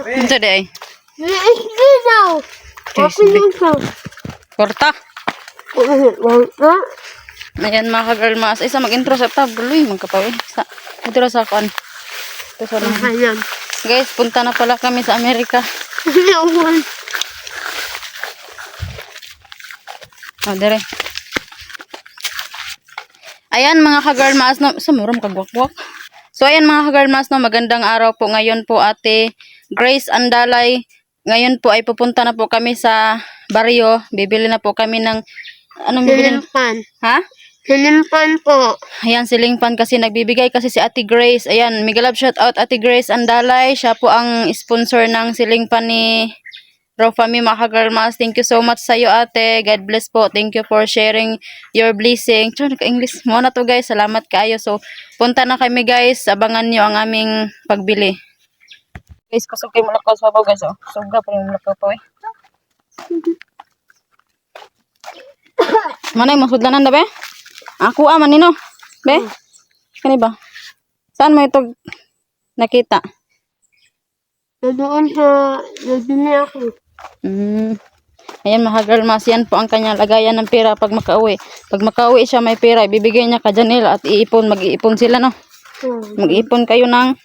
Ito day. Hindi daw. Okay lang siya. Korta. Wala. Ayan mga ka-girl mas. Isa mag-intro sa tabloy. Magkapawi. Intro sa kon. Ito sa lang. Ayan. Guys, punta na pala kami sa Amerika. Ayan. O, dire. Ayan mga ka-girl mas. No, sa muram kagwakwak. So, ayan mga ka-girl mas. No, magandang araw po. Ngayon po ate Grace Andalay. Ngayon po ay pupunta na po kami sa baryo. Bibili na po kami ng anong bibili? Silimpan. Ha? Silimpan po. Ayan, silingpan kasi nagbibigay kasi si Ate Grace. Ayan, mega love shout out Ate Grace Andalay. Siya po ang sponsor ng silingpan ni Rofami mga ka-girl mas. Thank you so much sa iyo ate. God bless po. Thank you for sharing your blessing. Tsaka naka-English mo na to guys. Salamat kayo. So, punta na kami guys. Abangan nyo ang aming pagbili. Guys, kusog kayo mula ko sa babaw guys. Oh. Suga pa yung mula ko po eh. Mana yung masudlanan na ba? Ako aman nino. Be? Kani ba? Saan mo ito nakita? Doon sa nabili ako. Ayan mga girl mas, yan po ang kanya lagayan ng pera pag makauwi. Pag makauwi siya may pera, ibibigay niya ka Janela at iipon, mag-iipon sila no. Mag-iipon kayo ng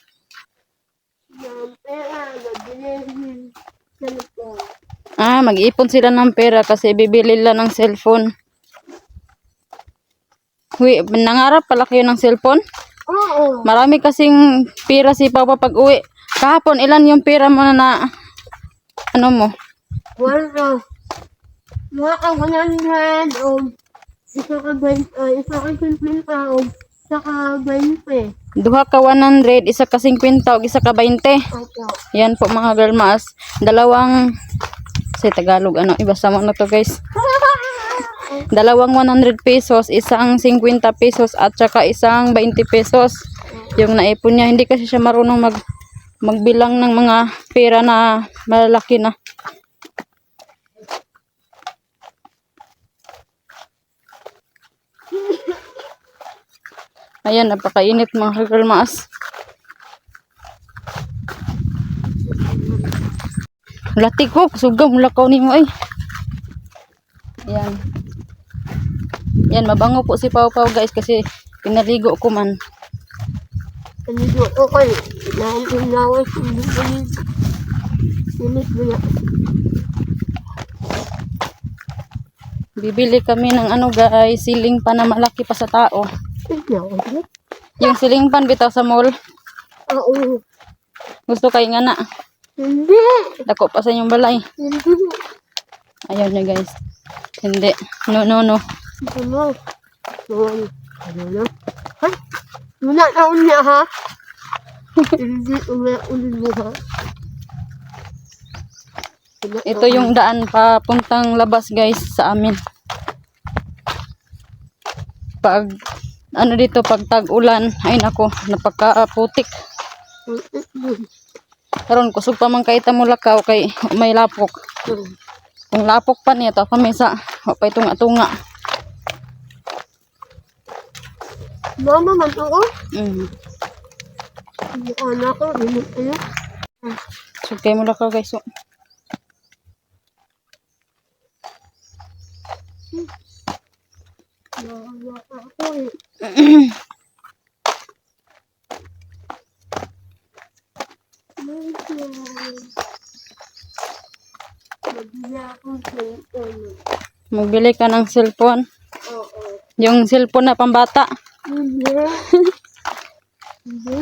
mag-iipon sila ng pera kasi bibili lang ng cellphone. Uy, nangarap pala kayo ng cellphone? Oo. Marami kasing pera si Papa pag uwi. Kahapon, ilan yung pera mo na ano mo? Wala. Mga ka 100 isa ka 20, isa ka 50 saka 20. Duha ka 100, isa ka 50 o isa ka 20. Opo. Yan po mga girl mas. Dalawang sa Tagalog ano, ibasa mo na to guys. Dalawang 100 pesos, isang 50 pesos at saka isang 20 pesos. Yung naipon niya, hindi kasi siya marunong magbilang ng mga pera na malalaki na. Ayan, napakainit mga girl mas. Latik ko, suga mula ka ni mo ay. Ayan. Yan, mabango po si Pau Pau guys kasi pinaligo ko man. Panigo ko kayo. Dahil inawas hindi ko sinit mo na. Bibili kami ng ano guys, siling pan na malaki pa sa tao. Yung siling pan bitaw sa mall. Oo. Gusto kayo nga na. Hindi. Dako pa sa inyong balay. Hindi. Ayaw niya guys. Hindi. No, no, no. Ano? Ano na? Ay! Muna na unya ha? Hindi ulit mo ha? Ito yung daan papuntang labas guys sa amin. Pag ano dito pag tag-ulan, ay nako, napakaputik. Karon kusog pa man kay ta mo lakaw kay may lapok. Kung lapok pa niya to pamesa, wa pa tunga-tunga. Mama man ako? Hindi anak ko, hindi kayo. So kay mo lakaw guys. So. Magbili ka ng cellphone. Oo. Yung cellphone na pambata. Hindi. Hindi.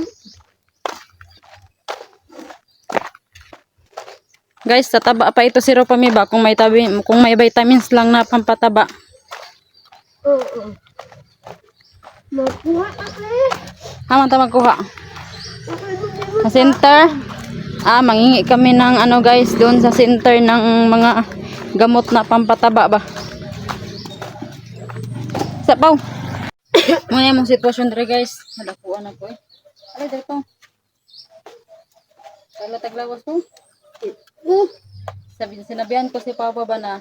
Guys, tataba pa ito si Ropami ba kung may vitamins lang na pampataba. Oo. Makuha ako eh. Haman ta magkuha. Sa center. Mangingi kami ng ano guys doon sa center ng mga gamot na pampataba ba. Sabaw. Muna yung sitwasyon dre guys. Nalakuan ako eh. Alay dito. Kala taglawas mo? Oh. Sinabihan ko si Papa ba na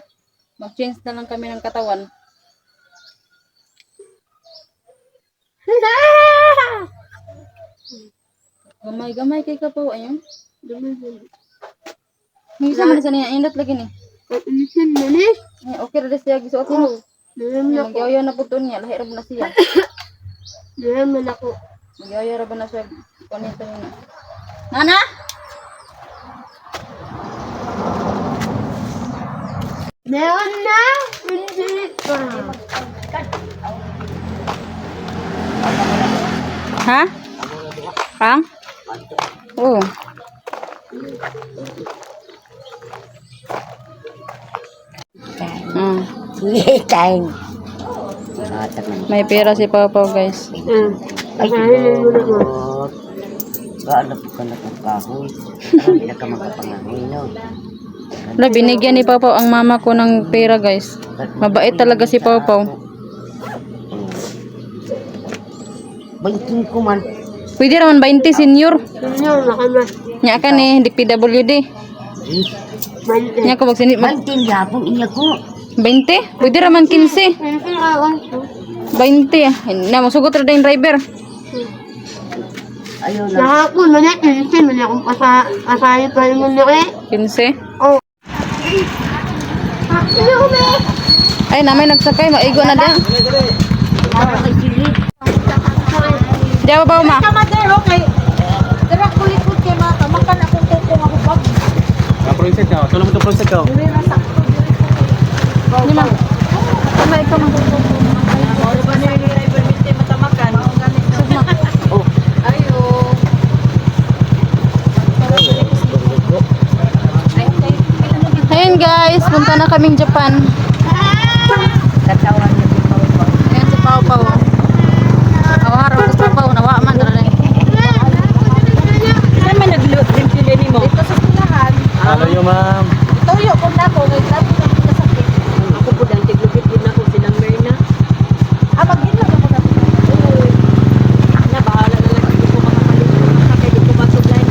mag-change na lang kami ng katawan. Gamay-gamay kay ka po. Ayun. Hindi naman sa niya. Indot lagi ni. Inisin mo ni. Okay, rin siya. Gisuot mo. Naram na ko. Nagyayo na po to niya. Lahir na siya. Naram na ako. Nagyayo na siya. Kunito niya. Nana? Meron na. Hindi pa. Ha? Kang? Oo. Mm. Time. May pera si Papa, guys. Ay, kainin mo na mo. Gaano po ka na kung kahoy? Hindi na ka magkapangahoy, no? Wala, binigyan ni Papa ang mama ko ng pera, guys. Mabait talaga si Papa. Balikin ko man. Pwede naman 20 senior. Senior na kami. Nya ka ni, di PWD. Mante. Nya ko magsinit. Balikin yapon iya ko. 20? Pwede naman 15. Hindi awan ko. 20 ah. Na, masugot rin yung driver. Ayaw na. Nakapon mo na. Inisin mo na akong pasahin pa rin mo na eh. 15. Oh. Ano ko ba? Ay, namay nagsakay. Maigo na din. Di ba ba, ma? Kamadero kay. Dara ko likod kay mata. Makan akong kukong ako bag. Project ka. Tulong mo to project ka. Di ma. Kamay ka ma. Ayun guys, punta na kaming Japan. Katawan niya si Papa. Ayan si Pau Pau. Awaro sa Pau, nawa man na rin. Saan may nag-load din sila ni mo? Dito sa pulahan. Hello yo ma'am. Tuyo ko na ko. May labi na kita sa pit. Ako po dahil tiglupit din ako silang Merna. Mag-inlag ako na. Na, bahala na lang. Hindi ko makakaluto. Kaya di ko masublay.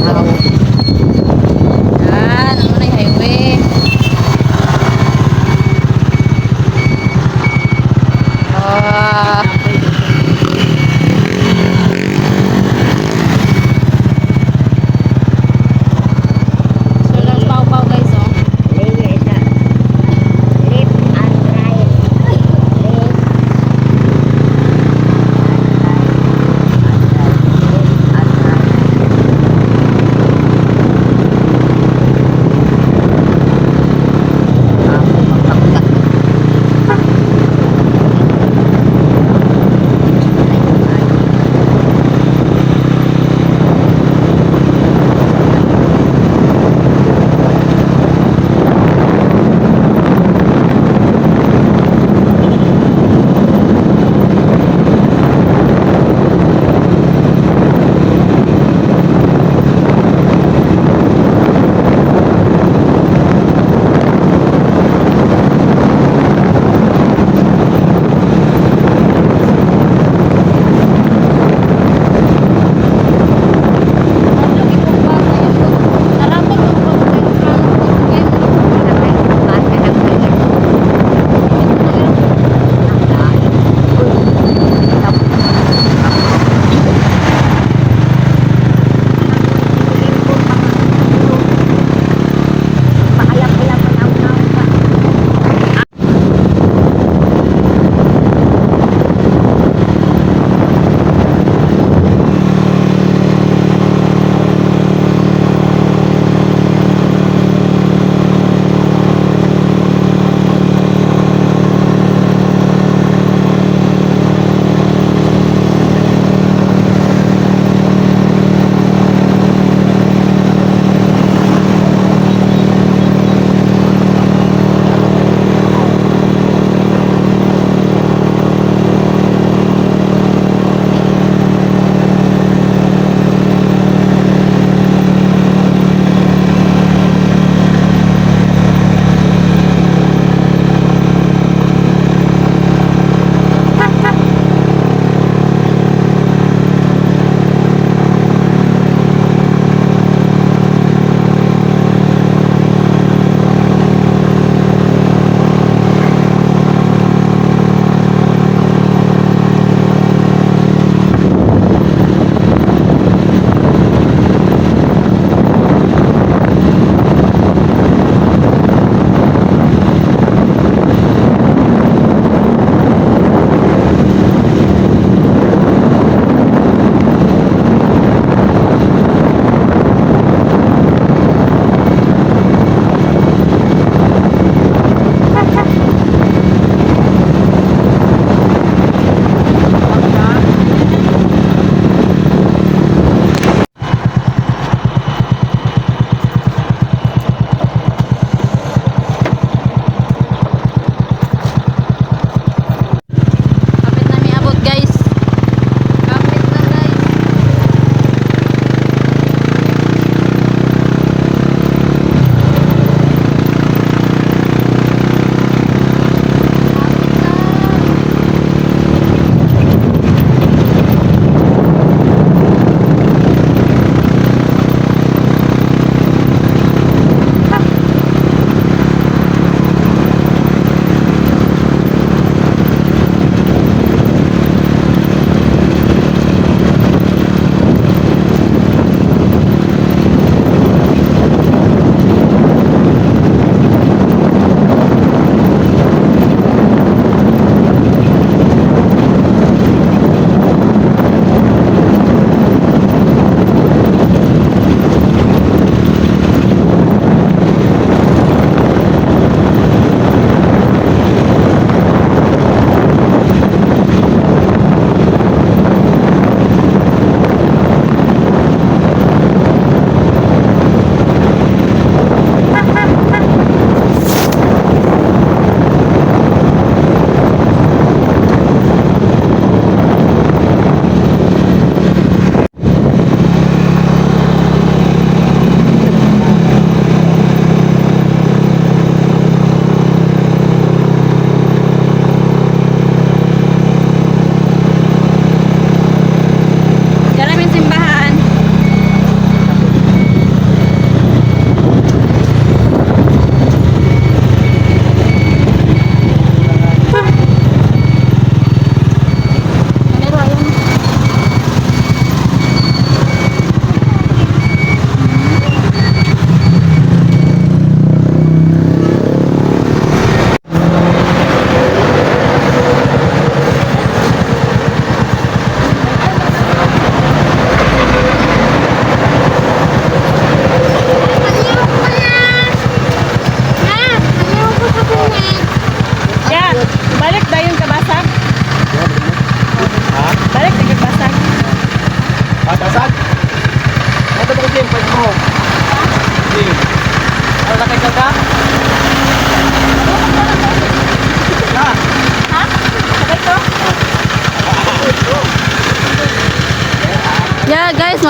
dito. Yan, ano na yung highway. Ah. So, lang pau-pau guys, oh.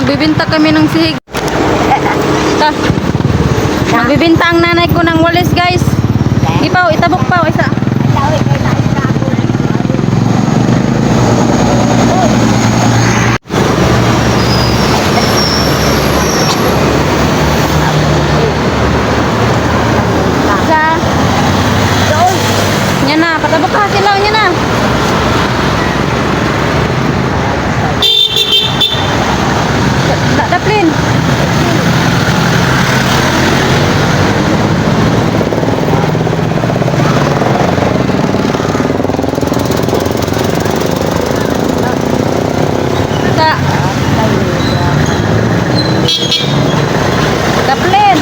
magbibinta kami ng sihig. Ta. Magbibinta ang nanay ko ng walis, guys. Ipaw, itabok pa, isa. Isa. Yan na, patabok ka, silaw niya na. Daplin. Sa Daplin.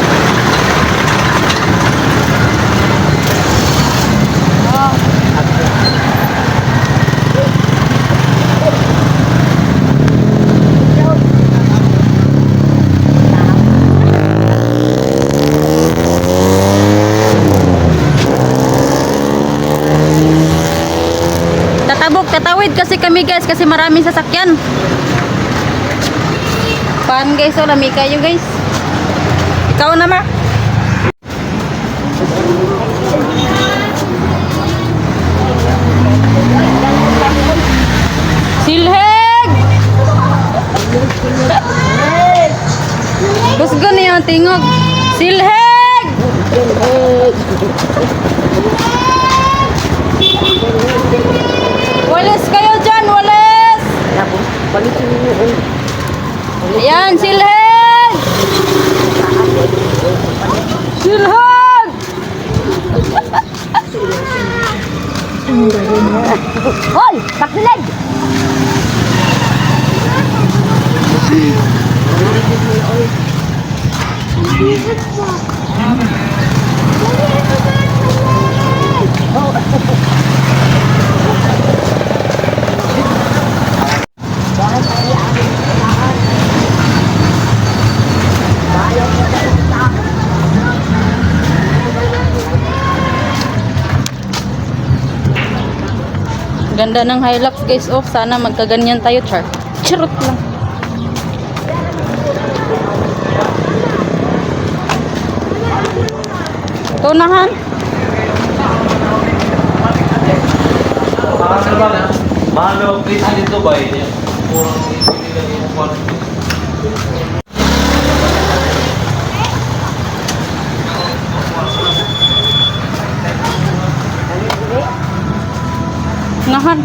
Oh. Tatawid kasi kami guys kasi maraming sasakyan. Pan guys, oh lami kayo guys. Ikaw na ma. Silheg! Gusto niyo ang tingog. Silheg! Walis kayo dyan, walis! Ayan, silheg! Silheg! Hoy! Pakilig! Ganda ng Hilux guys. Oh, sana magkaganyan tayo, char. Charot lang. Tunahan. Mahal please dito ba yun? Purang Nahan.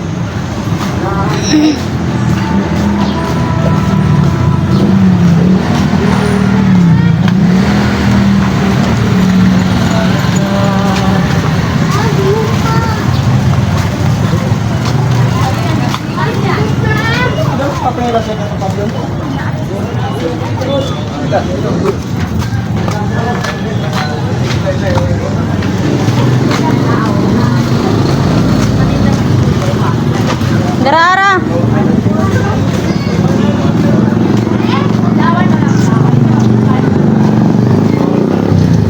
Darara.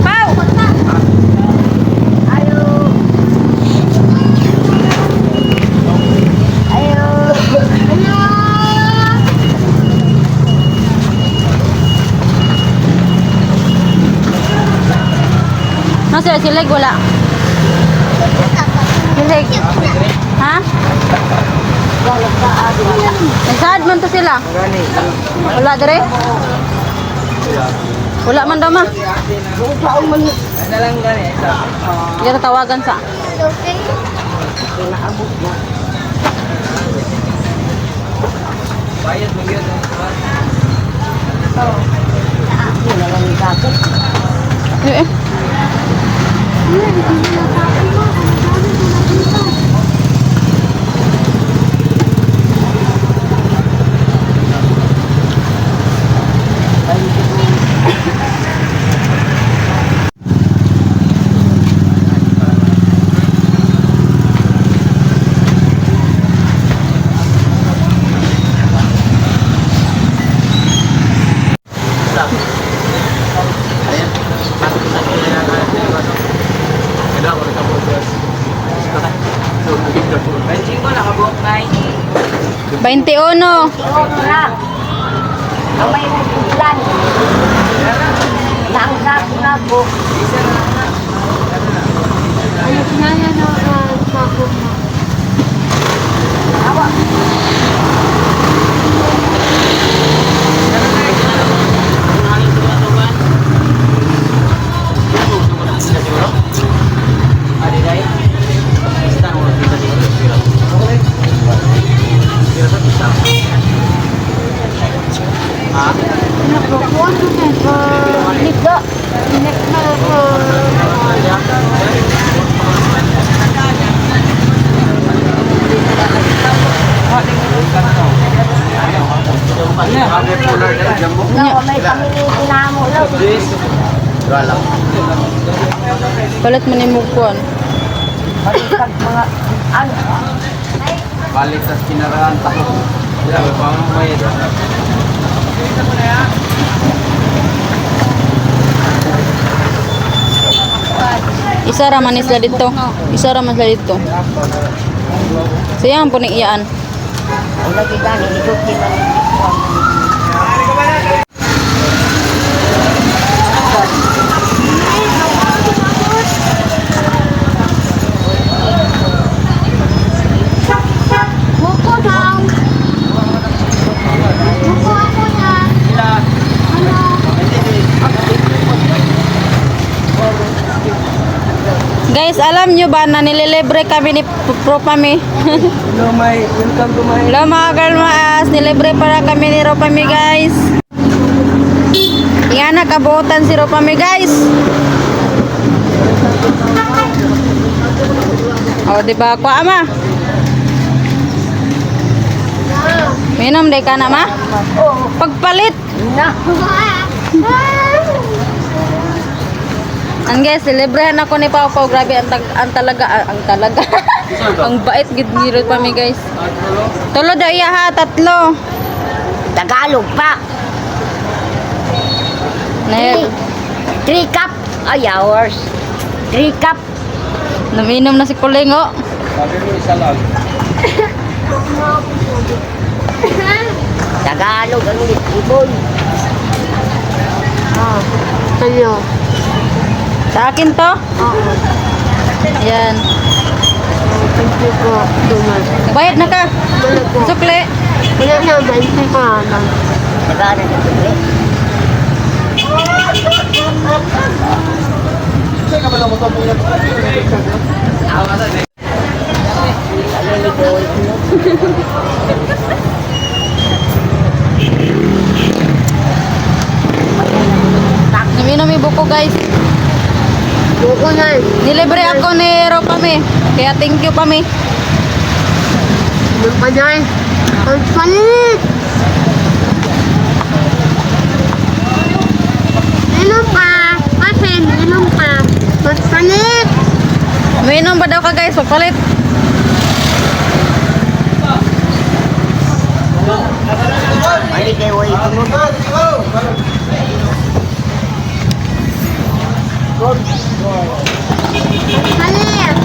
Pau. Nasa sileg wala. Sileg. Ha? Nagsaad man to sila. Wala dire? Wala man daw ma. Hindi tatawagan sa. Bayad mo yun. Eh. Benching ko, nakabuok na 21. Ang may ulan. Langsak na po. Ano sinaya na ako mo? Awa. May pamilya na mo lang. Palit mo ni Mugpon. Pag mga ano. Balik sa kinaraan tako. Sila pa mo may Isa ra man isla dito. Isa ra man sila dito. Sayang po ni iyaan. Ang lagi gani, ikot din man. Buko daw. Buko ako yan. Ano? Guys, alam nyo ba na nililibre kami ni Ropami? Hello, my. Welcome to my. Hello mga kalmaas, nilibre para kami ni Ropami guys. Yan na, kabuutan si Ropami guys. O, diba ako ama? Minom day ka na ma? Pagpalit. Na. Ang guys, celebrahan ako ni Pao Pao. Grabe, ang talaga. Ang bait gid ni Ropami guys. Tulo daw iya ha, 3. Tagalog pa. Na, 3 cup. Ay, hours. 3 cup. naminom na si Kulingo. sabi mo isa lang. Tagalog ang ibon. Ah, sa'yo. Sa akin to. Oo. Ayan. Thank you po. Tumas. Bayad na ka. Wala po. Sukli. Wala na, 20 ka lang. Tagalog na tuloy. Saka ba lang mo to po yan? Awa na din. Naminom yung buko guys. Buko na. Nilibre ako ni Ropami. Kaya thank you Pami. Inom pa dyan. Ang palit! Inom ka. Kasi inom ka. Ang palit! Uminom ba daw ka guys? Pagpalit. Ay, kayo ay tumunod. Palit!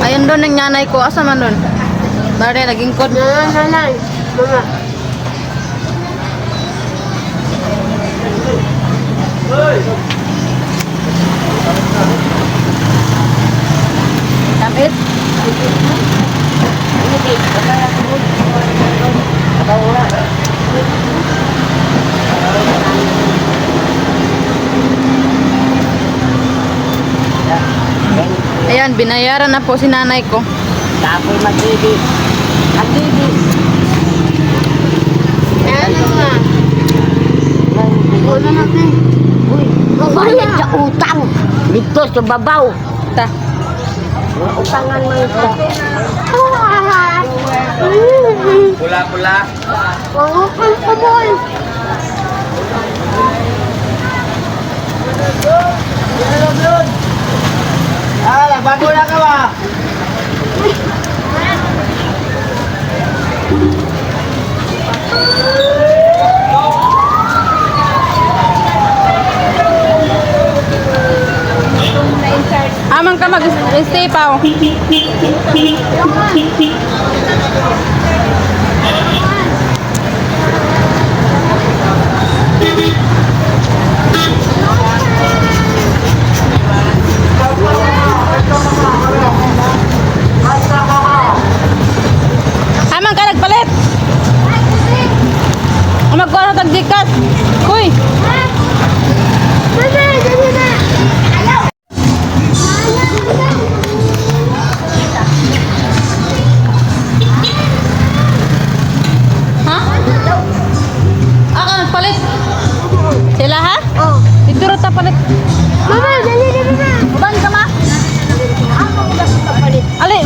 Ayun doon ang nanay ko. Asa man doon? Bari, naging kod. Nanay. Mga. Kapit. Hindi. Kapala tumunod. Kapala. Ayan, binayaran na po si nanay ko. Tapos mag-ibig. Mag-ibig. Ano nga? Wala natin. Uy, mabayad sa utang. Dito sa babaw. Ta. Utangan mo ito. Pula-pula. Pangukal pa boy. Nagbago na ka ba? Amang man ka mag-stay pa. Aman ka nagpalit. Magkuha na tagdikas. Uy. Ha? Ka nagpalit? Sila ha? Oo. Dito rin ta palit. Mama, dali na mama. Uban ka ma? Ako palit. Alin?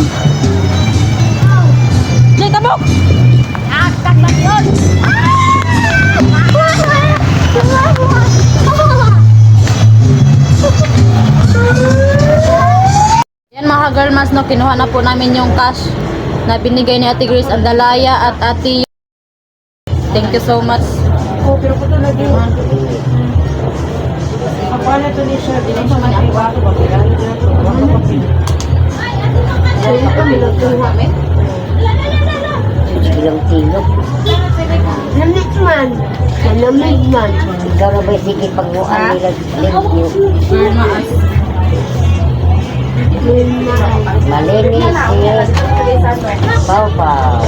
Jay, tabok. Tak na yun. Yan mga girlmas, no, kinuha na po namin yung cash na binigay ni Ate Grace Andalaya at Ate. Thank you so much. Oh, pero ko talaga yun. Paano ito ni siya? Di naman ang iwato ba? Kailangan na ito. Ano ba pili? Kaya kami nagtuha. Ilang kilo. Lamig man. Lamig man. Ikaw na ba sige pagbuan nila limpyo? Malinis siya. Pau-pau.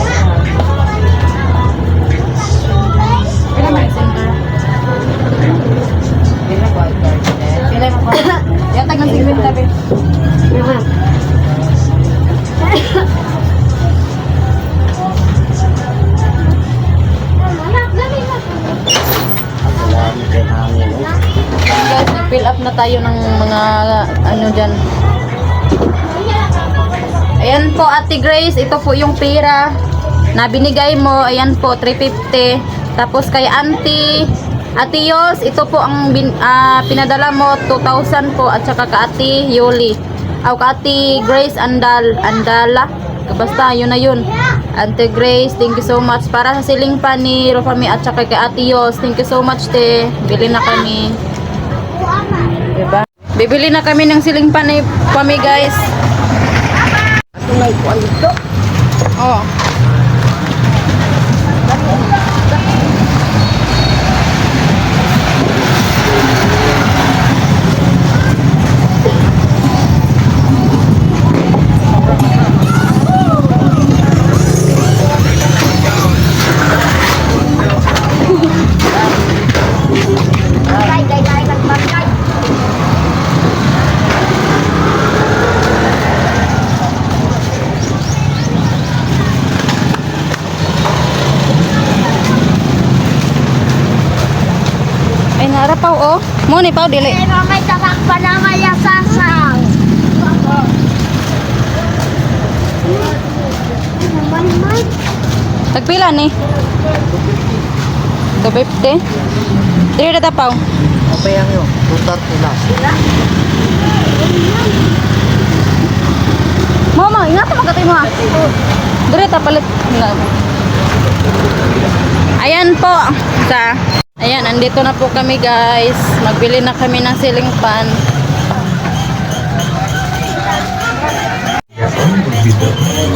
Yan, tagang sigwin tabi. Guys, nag-fill up na tayo ng mga ano dyan. Ayan po Ate Grace, ito po yung pera na binigay mo. Ayan po, 350. Tapos kay Ate Yos, ito po ang pinadala mo, 2,000 po. At saka ka Ate Yoli. Ka Ate Grace Andala. Basta, yun na yun. Ate Grace, thank you so much. Para sa siling pa ni Rofami at saka kay Ate Yos, thank you so much, te. Bili na kami. Diba? Bibili na kami ng siling pa ni Pami, guys. Tunay ko ang ito. Oh. Ay, narapaw, oh. Mo ni Pao, dili. Pero may tabak pa na may asasang. Tagpila ni? 250. Dili na tapaw. Apa yang yun? Tutar tulas. Mama, ingat mo katay mo. Dili ta palit. Ayan po. Ayan, andito na po kami, guys. Magbili na kami ng ceiling fan.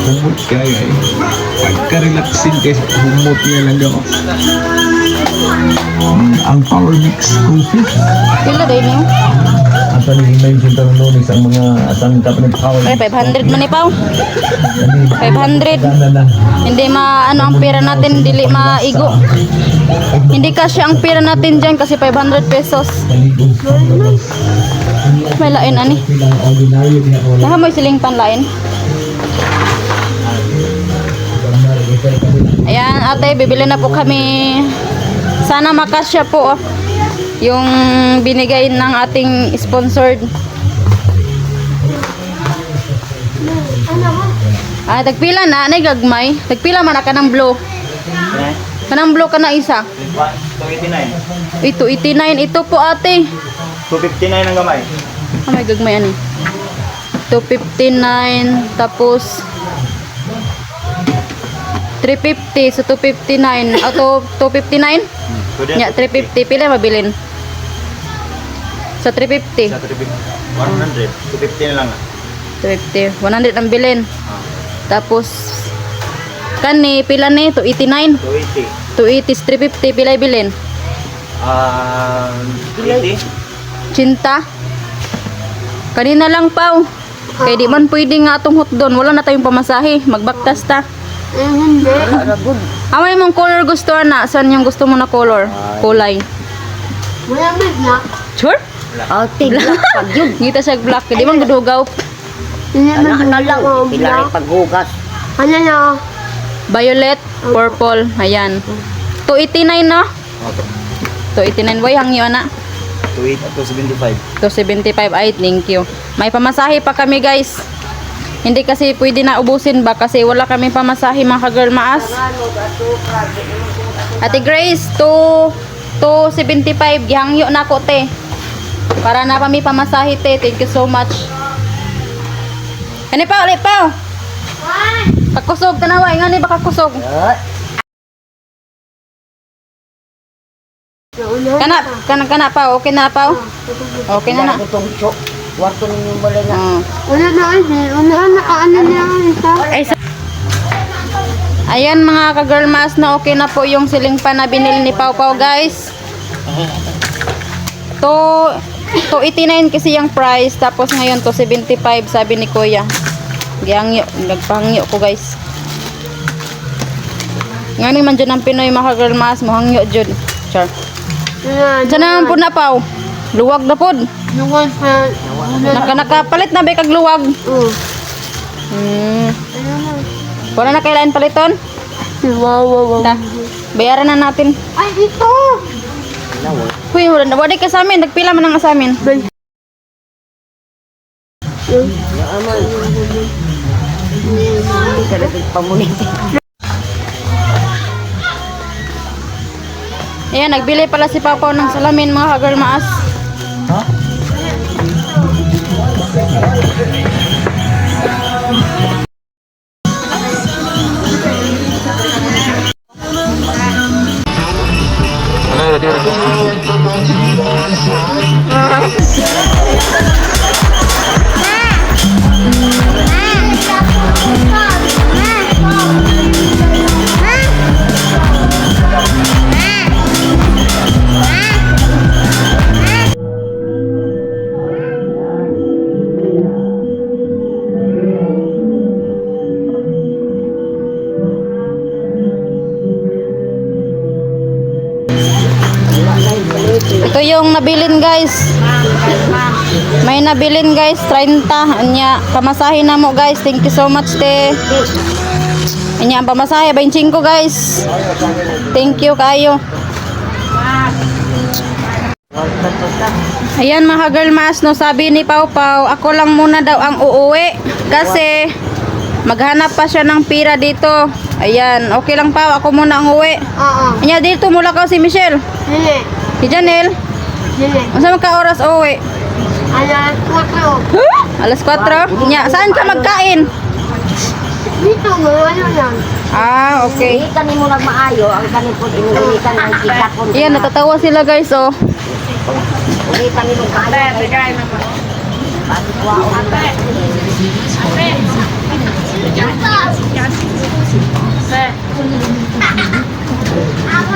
Humot kaya eh. Pagka-relaxing kasi humot niya lang ako. Ang Power Mix Coffee. Pila day niyo? At ano yung mention ng nonis ang mga tangkap ng Power Ay, 500 man ni Pao. 500. Hindi ano ang pera natin, dili maigo. Hindi kasi ang pera natin dyan kasi 500 pesos. May lain ani. Laha mo siling pan lain. Ayan ate, bibili na po kami. Sana makasya po yung binigay ng ating sponsored. Ah, tagpila na, anay gagmay. Tagpila man ka ng blow. Kanang blow ka na isa. 289. Ito, 89. Ito po ate. 259 ang gamay. Ah, may gagmay ano. 259. Tapos 350. So 259. Auto 259? Yeah, 350. Pila mabilin? Sa 350. Sa 100. 250 na lang. 250. 100 ang bilin. Tapos kani pila ni 289. 280. 280 is 350 pila bilin. 80. Cinta. Kanina lang paw. Kay di man pwede nga atong hotdon. Wala na tayong pamasahe. Magbaktas ta. Hindi. Amay mong color gusto na. Saan yung gusto mo na color? Kulay. Wala man na. Sure? Oh, tigla pag yun. Ngita siya black. Di man gudugaw. Anak na lang. Pila rin paghugas. Ano na? Violet, purple. Ayan. 289 no? 289 boy. Hangyo na. 275. 275. Ay, thank you. May pamasahe pa kami guys. Hindi kasi pwede na ubusin ba kasi wala kami pamasahe mga ka-girl maas. Ate Grace, 275 gihangyo na ko te. Para na kami pamasahe te. Thank you so much. Kani pa ulit pa. Kakusog tanawa, ngani ba kakusog? Kana pa, okay na pa. Okay na na. Itong warto ninyo bala na. Wala na hindi. Wala na ano na isa. Ay, ayan mga ka-girl mass na okay na po yung siling pan na binili ni Pau Pau guys. 289 kasi yung price. Tapos ngayon 275 sabi ni Kuya. Nagpahangyo ko guys. Ngayon man dyan ang Pinoy mga ka-girl mass. Mahangyo dyan. Char. Diyan naman po na Pau. Luwag na po. Luwag pa. Nakapalit na ba kag luwag? Wala na kailangan paliton? Wow. Ta. Bayaran na natin. Ay, ito. Huy, wala ka sa amin. Nagpila man ang sa amin. Talagang pamunit. Ayan, nagbili pala si Papa ng salamin mga ka-girl maas. Ito yung nabilin guys. May nabilin guys, 30. Anya, pamasahe na mo guys. Thank you so much te. Anya, ang pamasahe, 25 guys. Thank you kayo. Ayan mga girl mas, no, sabi ni Pau Pau, ako lang muna daw ang uuwi. Kasi, maghanap pa siya ng pira dito. Ayan, okay lang Pau, ako muna ang uwi. Oo. Anya, dito mula ka si Michelle. Dili. Si Janelle. Dili. Masa magka oras uwi? Alas 4. Huh? Alas 4? Nya, saan ka magkain? Dito, ano lang. Ah, okay. Ikan mo lang maayo, ang kanin po inulitan ng kita po. Ayan, natatawa sila guys, oh. Ulitan mo maayo.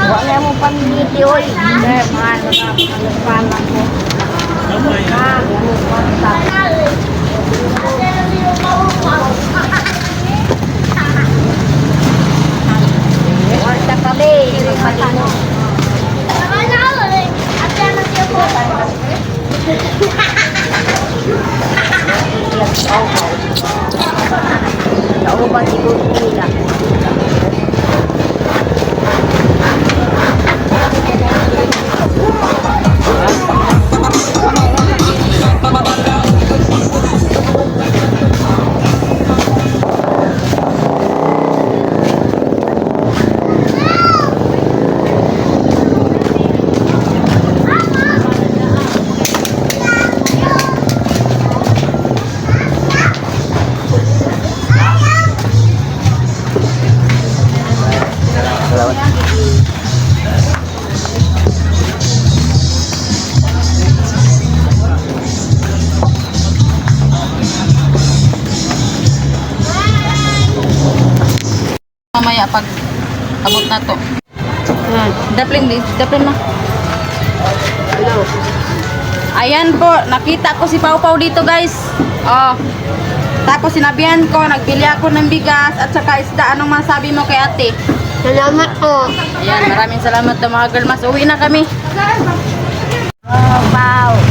Wala mo pamiliti, oy. Warta kami, magpalino. Nauban siguro nila. Mamaya pag abot na to. Daplin na. Hello. Ayan po, nakita ko si Pau Pau dito guys. Oh. Tapos sinabihan ko, nagbili ako ng bigas at saka isda. Anong masabi mo kay ate? Salamat po. Ayan, maraming salamat daw mga girl mas. Uwi na kami. Oh, wow.